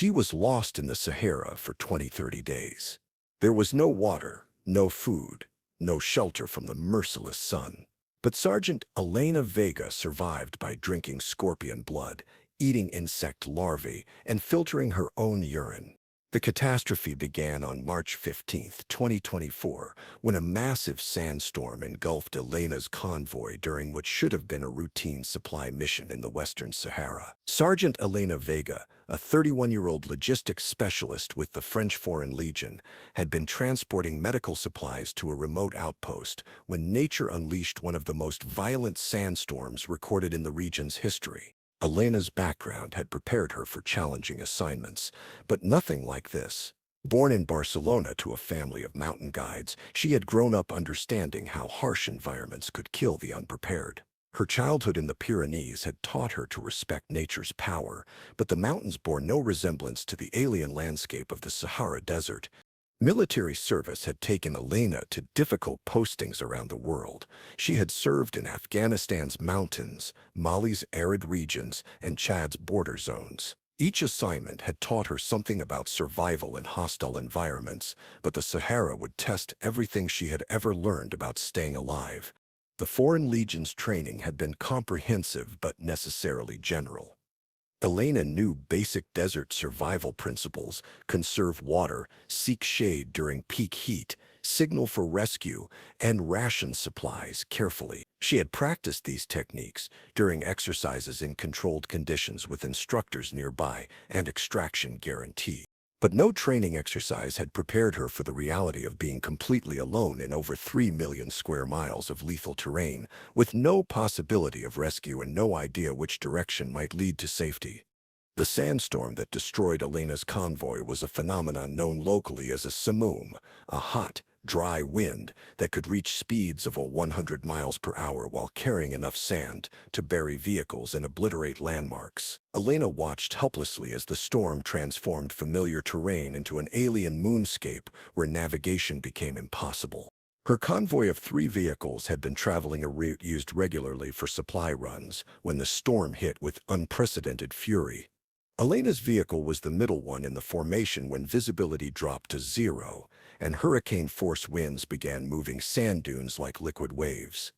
She was lost in the Sahara for 20-30 days. There was no water, no food, no shelter from the merciless sun. But Sergeant Elena Vega survived by drinking scorpion blood, eating insect larvae, and filtering her own urine. The catastrophe began on March 15, 2024, when a massive sandstorm engulfed Elena's convoy during what should have been a routine supply mission in the Western Sahara. Sergeant Elena Vega, a 31-year-old logistics specialist with the French Foreign Legion, had been transporting medical supplies to a remote outpost when nature unleashed one of the most violent sandstorms recorded in the region's history. Elena's background had prepared her for challenging assignments, but nothing like this. Born in Barcelona to a family of mountain guides, she had grown up understanding how harsh environments could kill the unprepared. Her childhood in the Pyrenees had taught her to respect nature's power, but the mountains bore no resemblance to the alien landscape of the Sahara Desert. Military service had taken Elena to difficult postings around the world. She had served in Afghanistan's mountains, Mali's arid regions, and Chad's border zones. Each assignment had taught her something about survival in hostile environments, but the Sahara would test everything she had ever learned about staying alive. The Foreign Legion's training had been comprehensive but necessarily general. Elena knew basic desert survival principles: conserve water, seek shade during peak heat, signal for rescue, and ration supplies carefully. She had practiced these techniques during exercises in controlled conditions with instructors nearby and extraction guarantee. But no training exercise had prepared her for the reality of being completely alone in over 3 million square miles of lethal terrain, with no possibility of rescue and no idea which direction might lead to safety. The sandstorm that destroyed Elena's convoy was a phenomenon known locally as a simoom, a hot, dry wind that could reach speeds of 100 miles per hour while carrying enough sand to bury vehicles and obliterate landmarks. Elena watched helplessly as the storm transformed familiar terrain into an alien moonscape where navigation became impossible. Her convoy of 3 vehicles had been traveling a route used regularly for supply runs when the storm hit with unprecedented fury. Elena's vehicle was the middle one in the formation when visibility dropped to 0, and hurricane-force winds began moving sand dunes like liquid waves.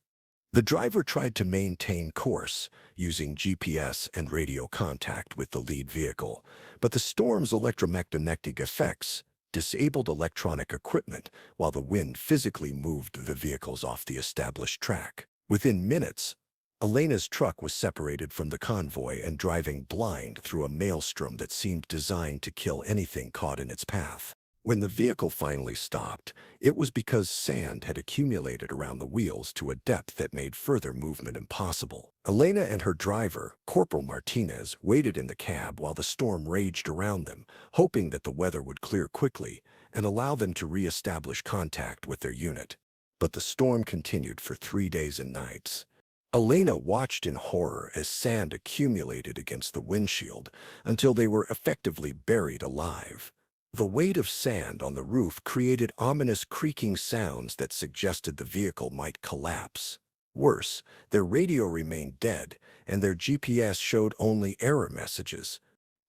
The driver tried to maintain course, using GPS and radio contact with the lead vehicle, but the storm's electromagnetic effects disabled electronic equipment while the wind physically moved the vehicles off the established track. Within minutes, Elena's truck was separated from the convoy and driving blind through a maelstrom that seemed designed to kill anything caught in its path. When the vehicle finally stopped, it was because sand had accumulated around the wheels to a depth that made further movement impossible. Elena and her driver, Corporal Martinez, waited in the cab while the storm raged around them, hoping that the weather would clear quickly and allow them to re-establish contact with their unit. But the storm continued for 3 days and nights. Elena watched in horror as sand accumulated against the windshield until they were effectively buried alive. The weight of sand on the roof created ominous creaking sounds that suggested the vehicle might collapse. Worse, their radio remained dead, and their GPS showed only error messages.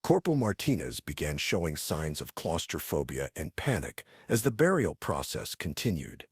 Corporal Martinez began showing signs of claustrophobia and panic as the burial process continued.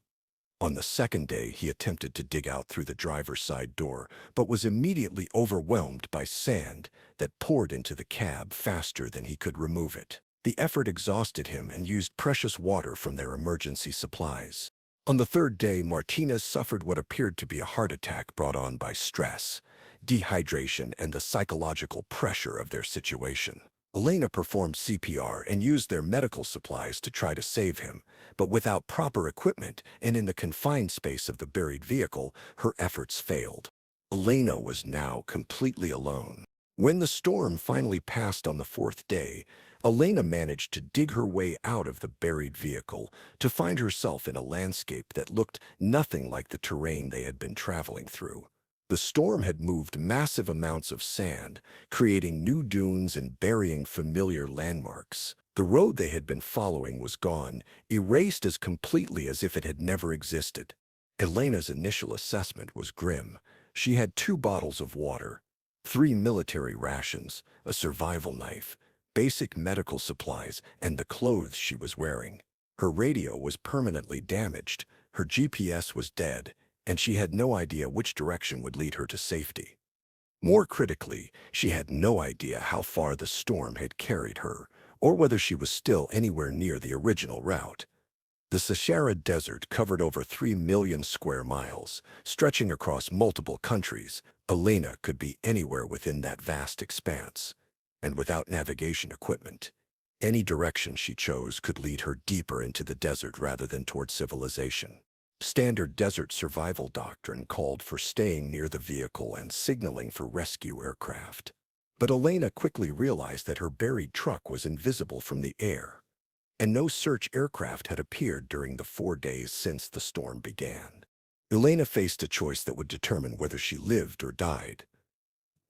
On the second day, he attempted to dig out through the driver's side door, but was immediately overwhelmed by sand that poured into the cab faster than he could remove it. The effort exhausted him and used precious water from their emergency supplies. On the third day, Martinez suffered what appeared to be a heart attack brought on by stress, dehydration, and the psychological pressure of their situation. Elena performed CPR and used their medical supplies to try to save him, but without proper equipment and in the confined space of the buried vehicle, her efforts failed. Elena was now completely alone. When the storm finally passed on the 4th day, Elena managed to dig her way out of the buried vehicle to find herself in a landscape that looked nothing like the terrain they had been traveling through. The storm had moved massive amounts of sand, creating new dunes and burying familiar landmarks. The road they had been following was gone, erased as completely as if it had never existed. Elena's initial assessment was grim. She had 2 bottles of water, 3 military rations, a survival knife, basic medical supplies, and the clothes she was wearing. Her radio was permanently damaged, her GPS was dead, and she had no idea which direction would lead her to safety. More critically, she had no idea how far the storm had carried her, or whether she was still anywhere near the original route. The Sahara Desert covered over 3 million square miles, stretching across multiple countries. Elena could be anywhere within that vast expanse. And without navigation equipment, any direction she chose could lead her deeper into the desert rather than toward civilization. Standard desert survival doctrine called for staying near the vehicle and signaling for rescue aircraft. But Elena quickly realized that her buried truck was invisible from the air, and no search aircraft had appeared during the 4 days since the storm began. Elena faced a choice that would determine whether she lived or died.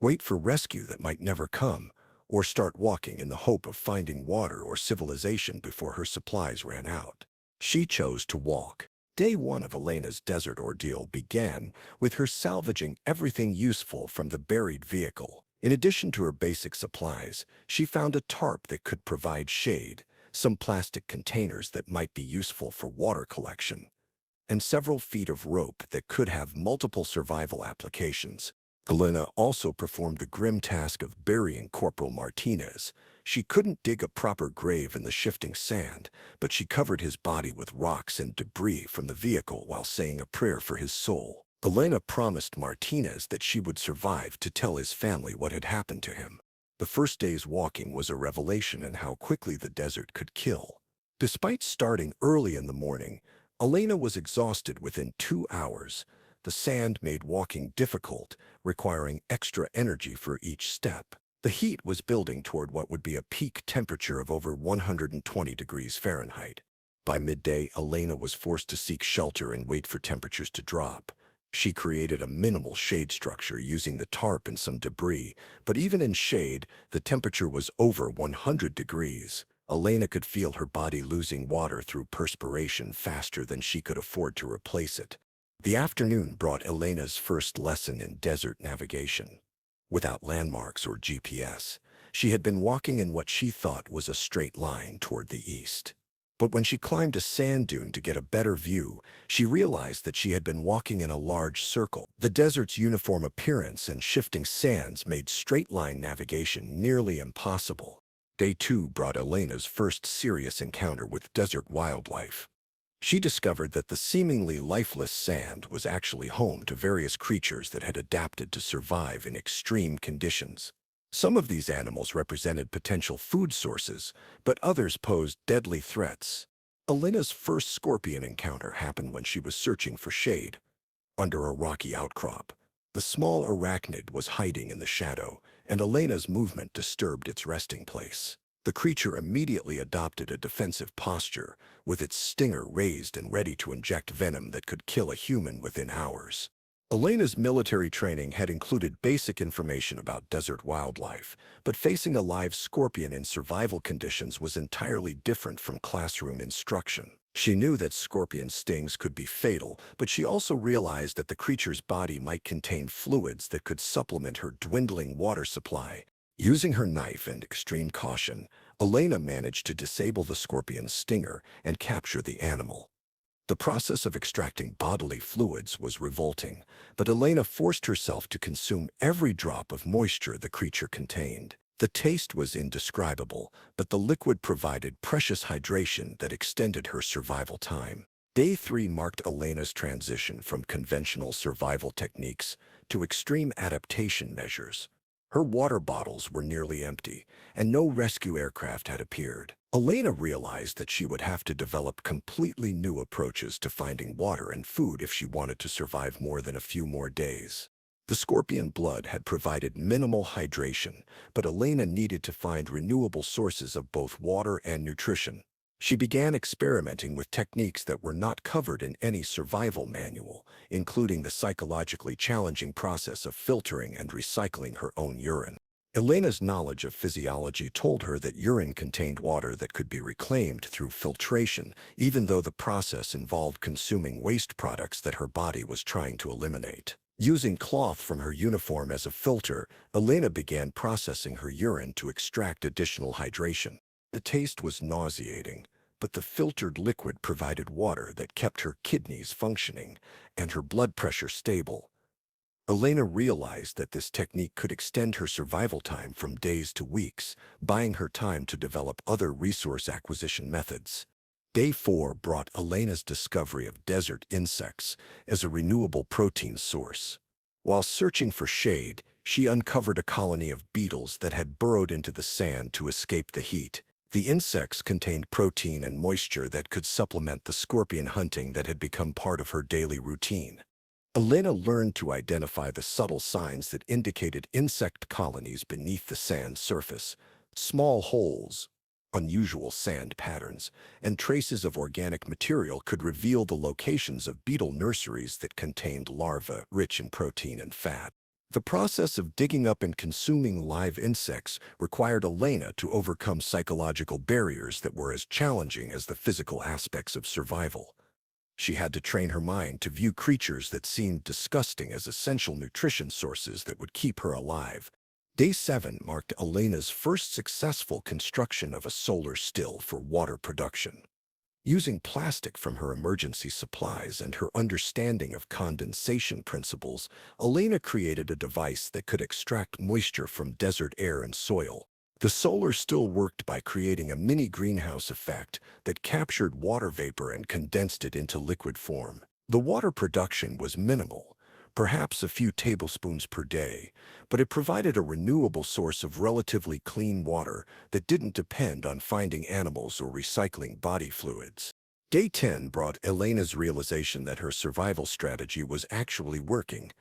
Wait for rescue that might never come, or start walking in the hope of finding water or civilization before her supplies ran out. She chose to walk. Day 1 of Elena's desert ordeal began with her salvaging everything useful from the buried vehicle. In addition to her basic supplies, she found a tarp that could provide shade, some plastic containers that might be useful for water collection, and several feet of rope that could have multiple survival applications. Elena also performed the grim task of burying Corporal Martinez. She couldn't dig a proper grave in the shifting sand, but she covered his body with rocks and debris from the vehicle while saying a prayer for his soul. Elena promised Martinez that she would survive to tell his family what had happened to him. The first day's walking was a revelation in how quickly the desert could kill. Despite starting early in the morning, Elena was exhausted within 2 hours. The sand made walking difficult, requiring extra energy for each step. The heat was building toward what would be a peak temperature of over 120 degrees Fahrenheit. By midday, Elena was forced to seek shelter and wait for temperatures to drop. She created a minimal shade structure using the tarp and some debris, but even in shade, the temperature was over 100 degrees. Elena could feel her body losing water through perspiration faster than she could afford to replace it. The afternoon brought Elena's first lesson in desert navigation. Without landmarks or GPS, she had been walking in what she thought was a straight line toward the east. But when she climbed a sand dune to get a better view, she realized that she had been walking in a large circle. The desert's uniform appearance and shifting sands made straight-line navigation nearly impossible. Day 2 brought Elena's first serious encounter with desert wildlife. She discovered that the seemingly lifeless sand was actually home to various creatures that had adapted to survive in extreme conditions. Some of these animals represented potential food sources, but others posed deadly threats. Elena's first scorpion encounter happened when she was searching for shade. Under a rocky outcrop, the small arachnid was hiding in the shadow, and Elena's movement disturbed its resting place. The creature immediately adopted a defensive posture, with its stinger raised and ready to inject venom that could kill a human within hours. Elena's military training had included basic information about desert wildlife, but facing a live scorpion in survival conditions was entirely different from classroom instruction. She knew that scorpion stings could be fatal, but she also realized that the creature's body might contain fluids that could supplement her dwindling water supply. Using her knife and extreme caution, Elena managed to disable the scorpion's stinger and capture the animal. The process of extracting bodily fluids was revolting, but Elena forced herself to consume every drop of moisture the creature contained. The taste was indescribable, but the liquid provided precious hydration that extended her survival time. Day 3 marked Elena's transition from conventional survival techniques to extreme adaptation measures. Her water bottles were nearly empty, and no rescue aircraft had appeared. Elena realized that she would have to develop completely new approaches to finding water and food if she wanted to survive more than a few more days. The scorpion blood had provided minimal hydration, but Elena needed to find renewable sources of both water and nutrition. She began experimenting with techniques that were not covered in any survival manual, including the psychologically challenging process of filtering and recycling her own urine. Elena's knowledge of physiology told her that urine contained water that could be reclaimed through filtration, even though the process involved consuming waste products that her body was trying to eliminate. Using cloth from her uniform as a filter, Elena began processing her urine to extract additional hydration. The taste was nauseating, but the filtered liquid provided water that kept her kidneys functioning and her blood pressure stable. Elena realized that this technique could extend her survival time from days to weeks, buying her time to develop other resource acquisition methods. Day 4 brought Elena's discovery of desert insects as a renewable protein source. While searching for shade, she uncovered a colony of beetles that had burrowed into the sand to escape the heat. The insects contained protein and moisture that could supplement the scorpion hunting that had become part of her daily routine. Elena learned to identify the subtle signs that indicated insect colonies beneath the sand surface. Small holes, unusual sand patterns, and traces of organic material could reveal the locations of beetle nurseries that contained larvae rich in protein and fat. The process of digging up and consuming live insects required Elena to overcome psychological barriers that were as challenging as the physical aspects of survival. She had to train her mind to view creatures that seemed disgusting as essential nutrition sources that would keep her alive. Day 7 marked Elena's first successful construction of a solar still for water production. Using plastic from her emergency supplies and her understanding of condensation principles, Elena created a device that could extract moisture from desert air and soil. The solar still worked by creating a mini greenhouse effect that captured water vapor and condensed it into liquid form. The water production was minimal, perhaps a few tablespoons per day, but it provided a renewable source of relatively clean water that didn't depend on finding animals or recycling body fluids. Day 10 brought Elena's realization that her survival strategy was actually working.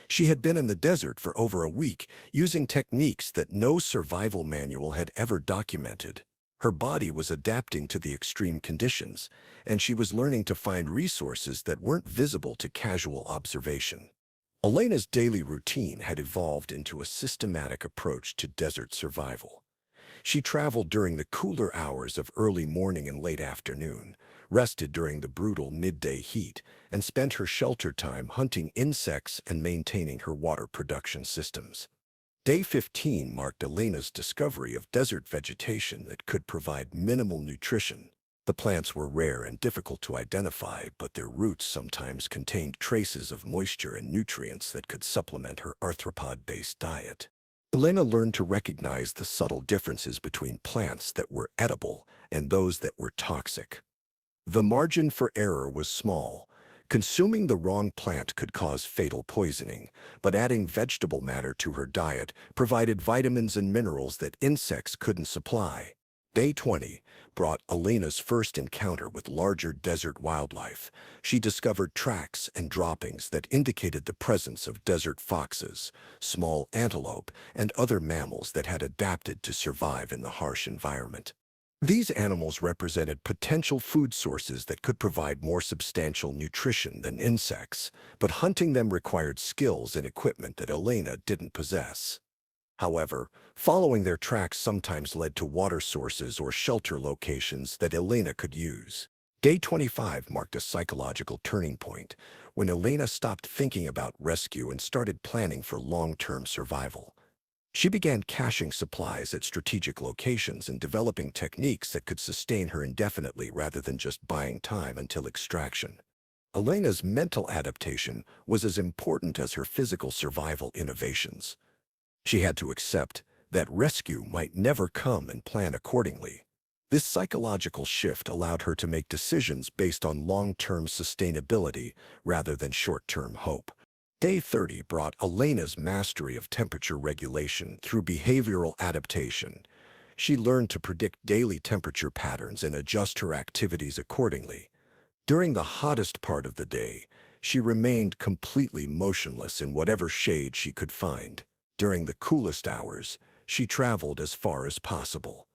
She had been in the desert for over a week, using techniques that no survival manual had ever documented. Her body was adapting to the extreme conditions, and she was learning to find resources that weren't visible to casual observation. Elena's daily routine had evolved into a systematic approach to desert survival. She traveled during the cooler hours of early morning and late afternoon, rested during the brutal midday heat, and spent her shelter time hunting insects and maintaining her water production systems. Day 15 marked Elena's discovery of desert vegetation that could provide minimal nutrition. The plants were rare and difficult to identify, but their roots sometimes contained traces of moisture and nutrients that could supplement her arthropod-based diet. Elena learned to recognize the subtle differences between plants that were edible and those that were toxic. The margin for error was small. Consuming the wrong plant could cause fatal poisoning, but adding vegetable matter to her diet provided vitamins and minerals that insects couldn't supply. Day 20 brought Elena's first encounter with larger desert wildlife. She discovered tracks and droppings that indicated the presence of desert foxes, small antelope, and other mammals that had adapted to survive in the harsh environment. These animals represented potential food sources that could provide more substantial nutrition than insects, but hunting them required skills and equipment that Elena didn't possess. However, following their tracks sometimes led to water sources or shelter locations that Elena could use. Day 25 marked a psychological turning point when Elena stopped thinking about rescue and started planning for long-term survival. She began caching supplies at strategic locations and developing techniques that could sustain her indefinitely rather than just buying time until extraction. Elena's mental adaptation was as important as her physical survival innovations. She had to accept that rescue might never come and plan accordingly. This psychological shift allowed her to make decisions based on long-term sustainability rather than short-term hope. Day 30 brought Elena's mastery of temperature regulation through behavioral adaptation. She learned to predict daily temperature patterns and adjust her activities accordingly. During the hottest part of the day, she remained completely motionless in whatever shade she could find. During the coolest hours, she traveled as far as possible.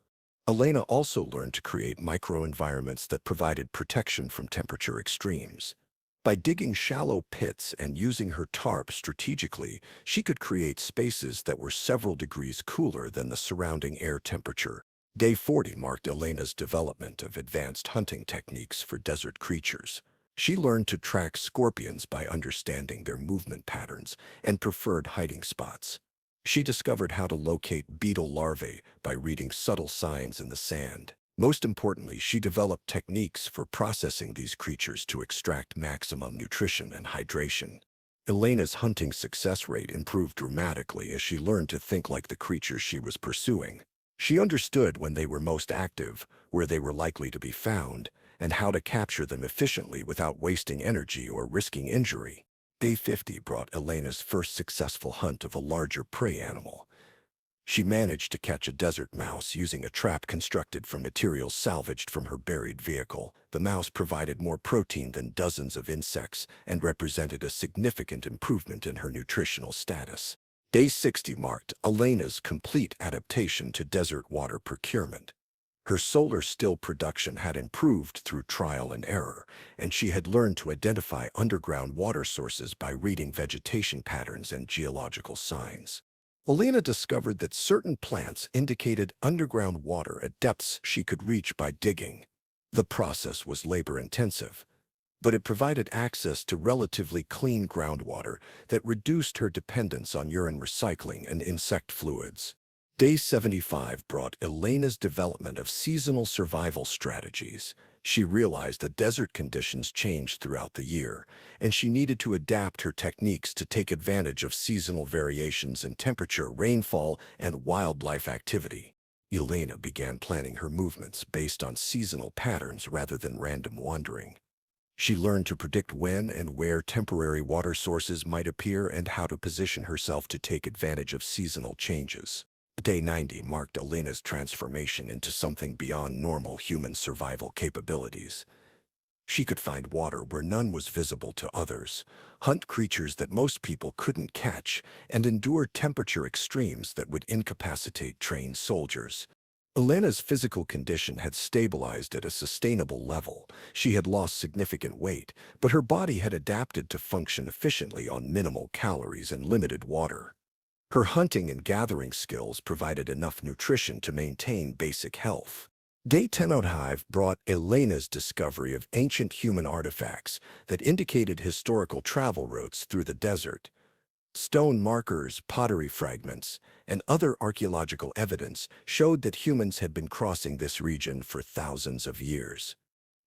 Elena also learned to create microenvironments that provided protection from temperature extremes. By digging shallow pits and using her tarp strategically, she could create spaces that were several degrees cooler than the surrounding air temperature. Day 40 marked Elena's development of advanced hunting techniques for desert creatures. She learned to track scorpions by understanding their movement patterns and preferred hiding spots. She discovered how to locate beetle larvae by reading subtle signs in the sand. Most importantly, she developed techniques for processing these creatures to extract maximum nutrition and hydration. Elena's hunting success rate improved dramatically as she learned to think like the creatures she was pursuing. She understood when they were most active, where they were likely to be found, and how to capture them efficiently without wasting energy or risking injury. Day 50 brought Elena's first successful hunt of a larger prey animal. She managed to catch a desert mouse using a trap constructed from materials salvaged from her buried vehicle. The mouse provided more protein than dozens of insects and represented a significant improvement in her nutritional status. Day 60 marked Elena's complete adaptation to desert water procurement. Her solar still production had improved through trial and error, and she had learned to identify underground water sources by reading vegetation patterns and geological signs. Elena discovered that certain plants indicated underground water at depths she could reach by digging. The process was labor-intensive, but it provided access to relatively clean groundwater that reduced her dependence on urine recycling and insect fluids. Day 75 brought Elena's development of seasonal survival strategies. She realized that desert conditions changed throughout the year, and she needed to adapt her techniques to take advantage of seasonal variations in temperature, rainfall, and wildlife activity. Elena began planning her movements based on seasonal patterns rather than random wandering. She learned to predict when and where temporary water sources might appear and how to position herself to take advantage of seasonal changes. Day 90 marked Elena's transformation into something beyond normal human survival capabilities. She could find water where none was visible to others, hunt creatures that most people couldn't catch, and endure temperature extremes that would incapacitate trained soldiers. Elena's physical condition had stabilized at a sustainable level. She had lost significant weight, but her body had adapted to function efficiently on minimal calories and limited water. Her hunting and gathering skills provided enough nutrition to maintain basic health. Day 10 brought Elena's discovery of ancient human artifacts that indicated historical travel routes through the desert. Stone markers, pottery fragments, and other archaeological evidence showed that humans had been crossing this region for thousands of years.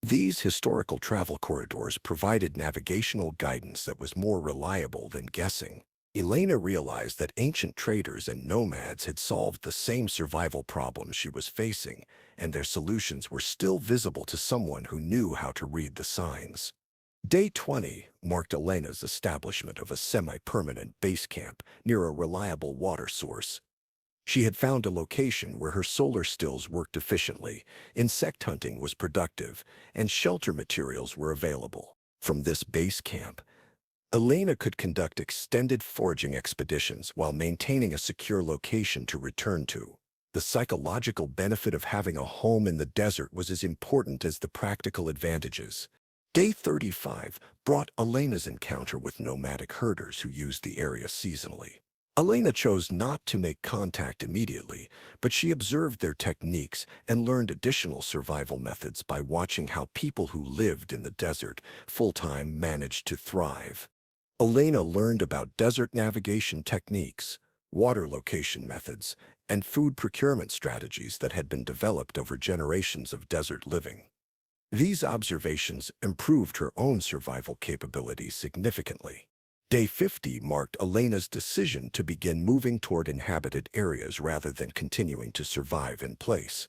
These historical travel corridors provided navigational guidance that was more reliable than guessing. Elena realized that ancient traders and nomads had solved the same survival problems she was facing, and their solutions were still visible to someone who knew how to read the signs. Day 20 marked Elena's establishment of a semi-permanent base camp near a reliable water source. She had found a location where her solar stills worked efficiently, insect hunting was productive, and shelter materials were available. From this base camp, Elena could conduct extended foraging expeditions while maintaining a secure location to return to. The psychological benefit of having a home in the desert was as important as the practical advantages. Day 35 brought Elena's encounter with nomadic herders who used the area seasonally. Elena chose not to make contact immediately, but she observed their techniques and learned additional survival methods by watching how people who lived in the desert full-time managed to thrive. Elena learned about desert navigation techniques, water location methods, and food procurement strategies that had been developed over generations of desert living. These observations improved her own survival capabilities significantly. Day 50 marked Elena's decision to begin moving toward inhabited areas rather than continuing to survive in place.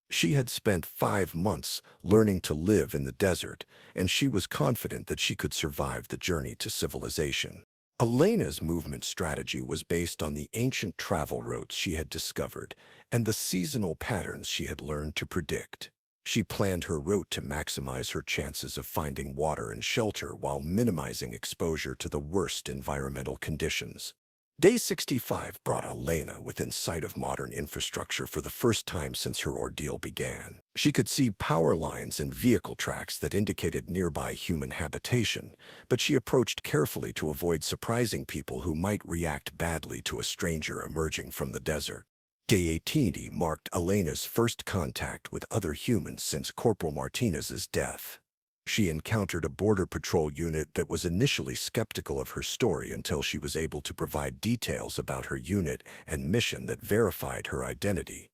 She had spent 5 months learning to live in the desert, and she was confident that she could survive the journey to civilization. Elena's movement strategy was based on the ancient travel routes she had discovered and the seasonal patterns she had learned to predict. She planned her route to maximize her chances of finding water and shelter while minimizing exposure to the worst environmental conditions. Day 65 brought Elena within sight of modern infrastructure for the first time since her ordeal began. She could see power lines and vehicle tracks that indicated nearby human habitation, but she approached carefully to avoid surprising people who might react badly to a stranger emerging from the desert. Day 80 marked Elena's first contact with other humans since Corporal Martinez's death. She encountered a Border Patrol unit that was initially skeptical of her story until she was able to provide details about her unit and mission that verified her identity.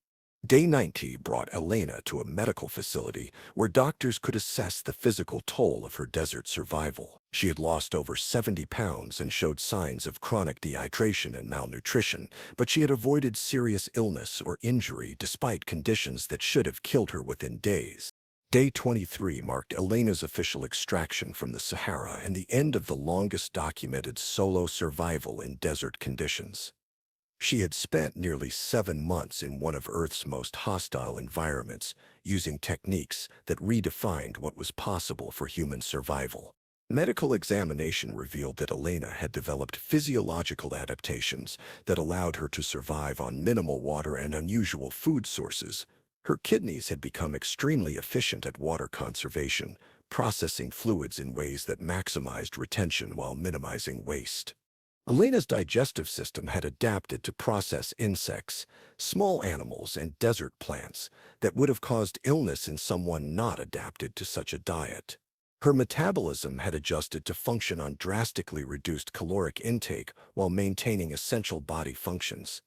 Day 90 brought Elena to a medical facility where doctors could assess the physical toll of her desert survival. She had lost over 70 pounds and showed signs of chronic dehydration and malnutrition, but she had avoided serious illness or injury despite conditions that should have killed her within days. Day 23 marked Elena's official extraction from the Sahara and the end of the longest documented solo survival in desert conditions. She had spent nearly 7 months in one of Earth's most hostile environments, using techniques that redefined what was possible for human survival. Medical examination revealed that Elena had developed physiological adaptations that allowed her to survive on minimal water and unusual food sources. Her kidneys had become extremely efficient at water conservation, processing fluids in ways that maximized retention while minimizing waste. Elena's digestive system had adapted to process insects, small animals, and desert plants that would have caused illness in someone not adapted to such a diet. Her metabolism had adjusted to function on drastically reduced caloric intake while maintaining essential body functions.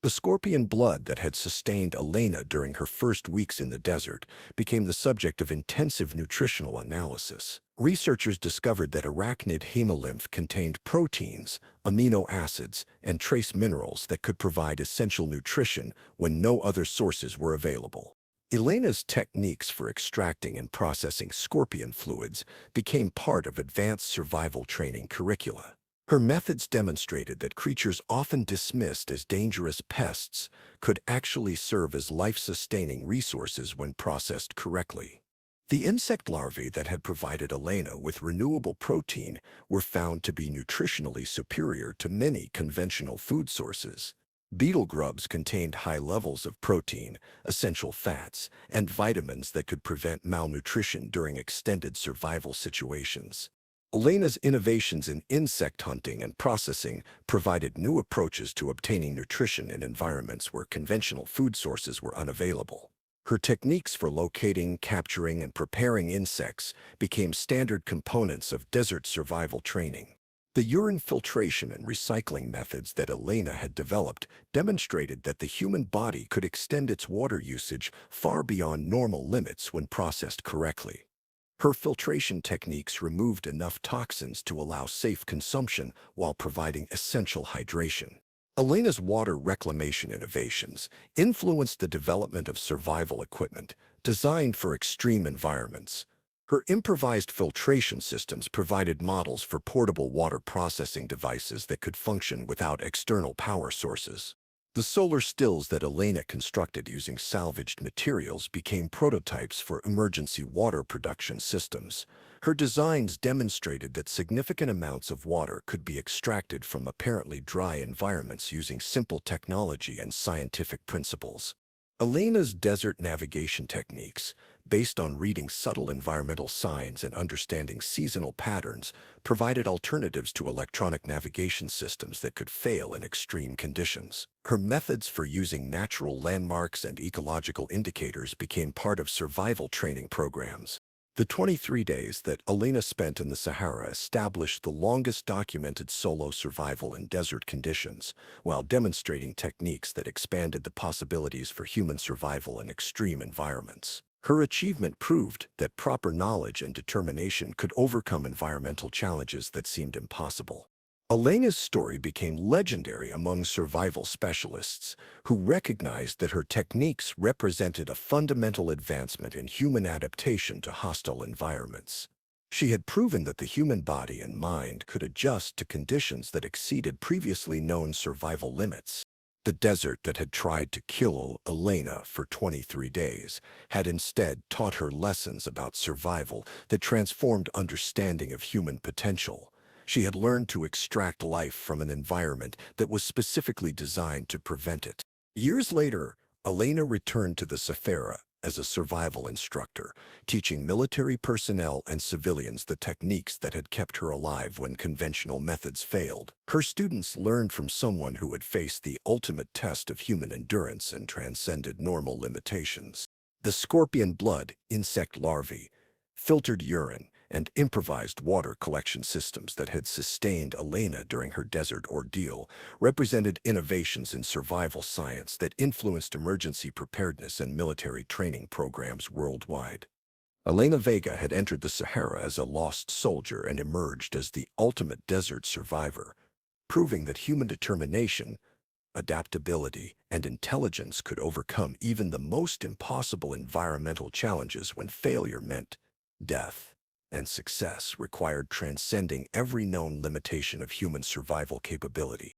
The scorpion blood that had sustained Elena during her first weeks in the desert became the subject of intensive nutritional analysis. Researchers discovered that arachnid hemolymph contained proteins, amino acids, and trace minerals that could provide essential nutrition when no other sources were available. Elena's techniques for extracting and processing scorpion fluids became part of advanced survival training curricula. Her methods demonstrated that creatures often dismissed as dangerous pests could actually serve as life-sustaining resources when processed correctly. The insect larvae that had provided Elena with renewable protein were found to be nutritionally superior to many conventional food sources. Beetle grubs contained high levels of protein, essential fats, and vitamins that could prevent malnutrition during extended survival situations. Elena's innovations in insect hunting and processing provided new approaches to obtaining nutrition in environments where conventional food sources were unavailable. Her techniques for locating, capturing, and preparing insects became standard components of desert survival training. The urine filtration and recycling methods that Elena had developed demonstrated that the human body could extend its water usage far beyond normal limits when processed correctly. Her filtration techniques removed enough toxins to allow safe consumption while providing essential hydration. Elena's water reclamation innovations influenced the development of survival equipment designed for extreme environments. Her improvised filtration systems provided models for portable water processing devices that could function without external power sources. The solar stills that Elena constructed using salvaged materials became prototypes for emergency water production systems. Her designs demonstrated that significant amounts of water could be extracted from apparently dry environments using simple technology and scientific principles. Elena's desert navigation techniques, based on reading subtle environmental signs and understanding seasonal patterns, provided alternatives to electronic navigation systems that could fail in extreme conditions. Her methods for using natural landmarks and ecological indicators became part of survival training programs. The 23 days that Elena spent in the Sahara established the longest documented solo survival in desert conditions, while demonstrating techniques that expanded the possibilities for human survival in extreme environments. Her achievement proved that proper knowledge and determination could overcome environmental challenges that seemed impossible. Elena's story became legendary among survival specialists who recognized that her techniques represented a fundamental advancement in human adaptation to hostile environments. She had proven that the human body and mind could adjust to conditions that exceeded previously known survival limits. The desert that had tried to kill Elena for 23 days had instead taught her lessons about survival that transformed understanding of human potential. She had learned to extract life from an environment that was specifically designed to prevent it. Years later, Elena returned to the Sahara as a survival instructor, teaching military personnel and civilians the techniques that had kept her alive when conventional methods failed. Her students learned from someone who had faced the ultimate test of human endurance and transcended normal limitations. The scorpion blood insect larvae filtered urine, and improvised water collection systems that had sustained Elena during her desert ordeal represented innovations in survival science that influenced emergency preparedness and military training programs worldwide. Elena Vega had entered the Sahara as a lost soldier and emerged as the ultimate desert survivor, proving that human determination, adaptability, and intelligence could overcome even the most impossible environmental challenges when failure meant death, and success required transcending every known limitation of human survival capability.